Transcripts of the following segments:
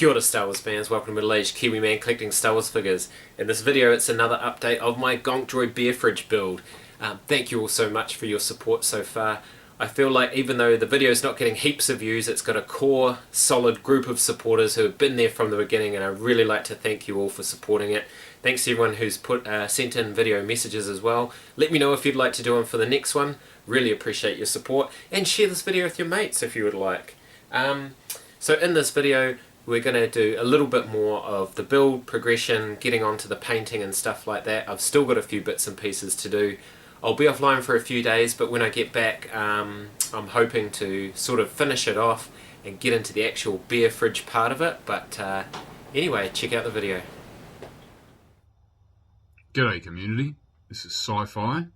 Kia ora Star Wars fans, welcome to middle-aged Kiwi man collecting Star Wars figures. In this video it's another update of my Gonk droid beer fridge build. Thank you all so much for your support so far. I feel like even though the video is not getting heaps of views, it's got a core, solid group of supporters who have been there from the beginning, and I'd really like to thank you all for supporting it. Thanks to everyone who's sent in video messages as well. Let me know if you'd like to do one for the next one. Really appreciate your support, and share this video with your mates if you would like. So in this video we're going to do a little bit more of the build progression, getting onto the painting and stuff like that. I've still got a few bits and pieces to do. I'll be offline for a few days, but when I get back I'm hoping to sort of finish it off and get into the actual beer fridge part of it. But anyway, check out the video. G'day community, this is Sci-Fi.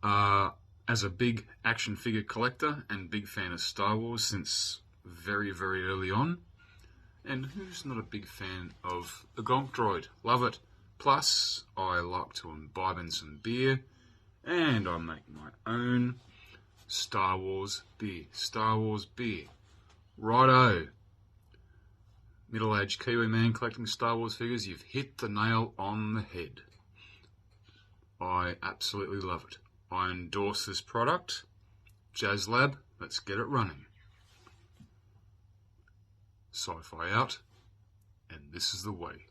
As a big action figure collector and big fan of Star Wars since very early on, and who's not a big fan of the Gonk droid? Love it. Plus I like to imbibe in some beer, and I make my own Star Wars beer. Righto, middle-aged Kiwi man collecting Star Wars figures, you've hit the nail on the head. I absolutely love it. I endorse this product. Jaslab, let's get it running. Sci-Fi out, and this is the way.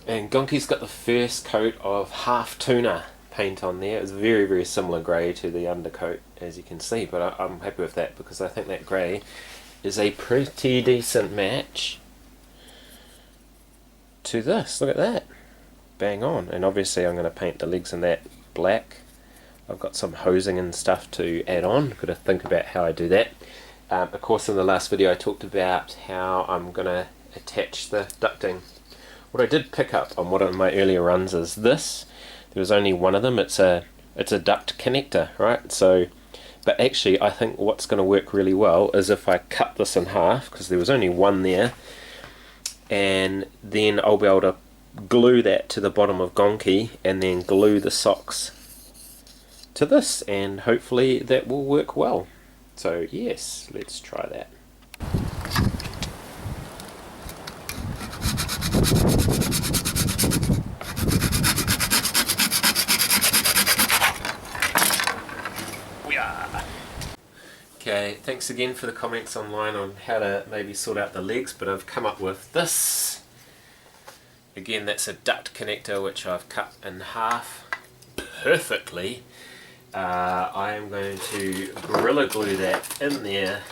And Gonky's got the first coat of half tuna paint on there. It's very similar grey to the undercoat, as you can see, but I'm happy with that because I think that grey is a pretty decent match to this. Look at that, bang on. And obviously I'm going to paint the legs in that black. I've got some hosing and stuff to add on. Got to think about how I do that. Of course, in the last video I talked about how I'm going to attach the ducting. What I did pick up on one of my earlier runs is this. There was only one of them. It's a duct connector, right? So, but actually I think what's going to work really well is if I cut this in half, because there was only one there, and then I'll be able to glue that to the bottom of Gonky and then glue the socks to this, and hopefully that will work well. So yes, let's try that. Okay, thanks again for the comments online on how to maybe sort out the legs, but I've come up with this. Again, that's a duct connector which I've cut in half perfectly. I am going to Gorilla Glue that in there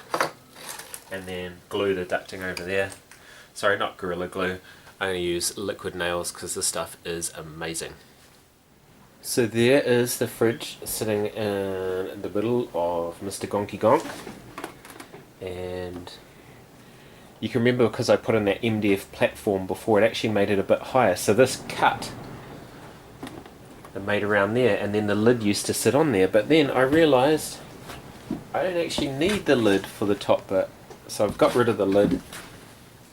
and then glue the ducting over there. Sorry, not Gorilla Glue. I only use liquid nails because this stuff is amazing. So there is the fridge sitting in the middle of Mr. Gonky Gonk, and you can remember because I put in that MDF platform before, it actually made it a bit higher. So this cut I made around there, and then the lid used to sit on there, but then I realised I don't actually need the lid for the top bit, so I've got rid of the lid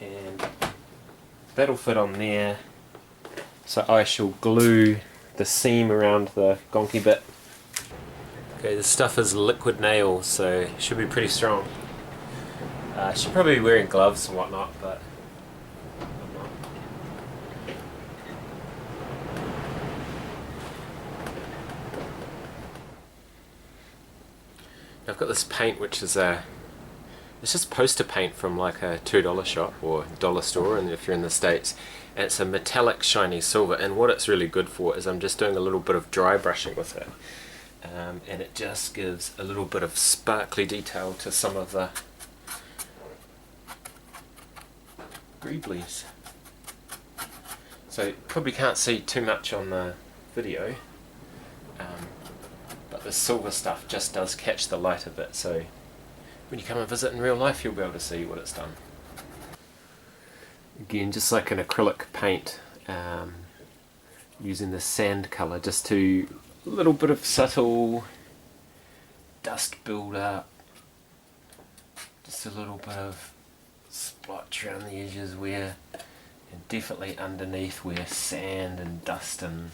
and that'll fit on there. So I shall glue the seam around the Gonky bit. Okay, this stuff is liquid nails, so it should be pretty strong. I should probably be wearing gloves and whatnot, but I'm not. I've got this paint which is it's just poster paint from like a $2 shop or dollar store, and if you're in the States, and it's a metallic shiny silver, and what it's really good for is I'm just doing a little bit of dry brushing with it, and it just gives a little bit of sparkly detail to some of the greeblies. So you probably can't see too much on the video, but the silver stuff just does catch the light a bit, so when you come and visit in real life you'll be able to see what it's done. Again, just like an acrylic paint, using the sand colour just to a little bit of subtle dust build up, just a little bit of splotch around the edges where, and definitely underneath where sand and dust and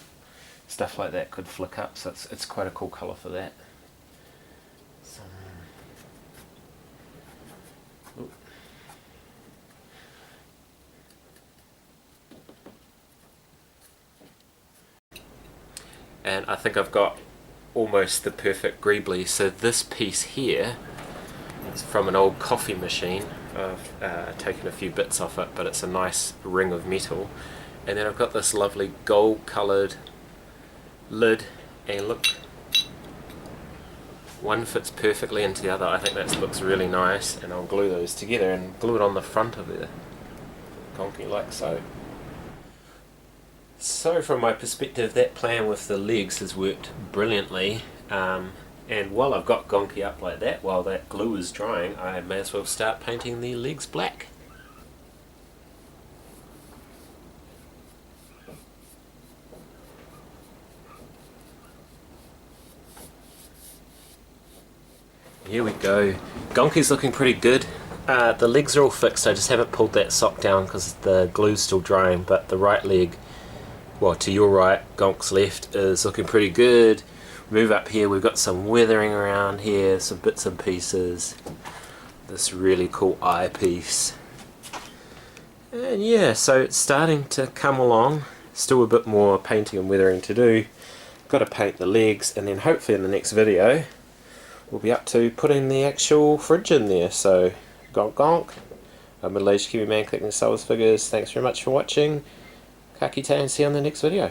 stuff like that could flick up, so it's quite a cool colour for that. Some, oh, and I think I've got almost the perfect greebly. So this piece here is from an old coffee machine. I've taken a few bits off it, but it's a nice ring of metal. And then I've got this lovely gold coloured lid, and look, one fits perfectly into the other. I think that looks really nice, and I'll glue those together and glue it on the front of the Gonky like so. So from my perspective, that plan with the legs has worked brilliantly, and while I've got Gonky up like that, while that glue is drying, I may as well start painting the legs black. Here we go. Gonky's looking pretty good. The legs are all fixed. I just haven't pulled that sock down because the glue's still drying, but the right leg, well, to your right, Gonk's left, is looking pretty good. Move up here, we've got some weathering around here, some bits and pieces. This really cool eyepiece. And yeah, so it's starting to come along. Still a bit more painting and weathering to do. Got to paint the legs, and then hopefully in the next video we'll be up to putting the actual fridge in there. So, Gonk Gonk, a middle-aged Kiwi man collecting Star Wars figures. Thanks very much for watching. Ka kite, and see you on the next video.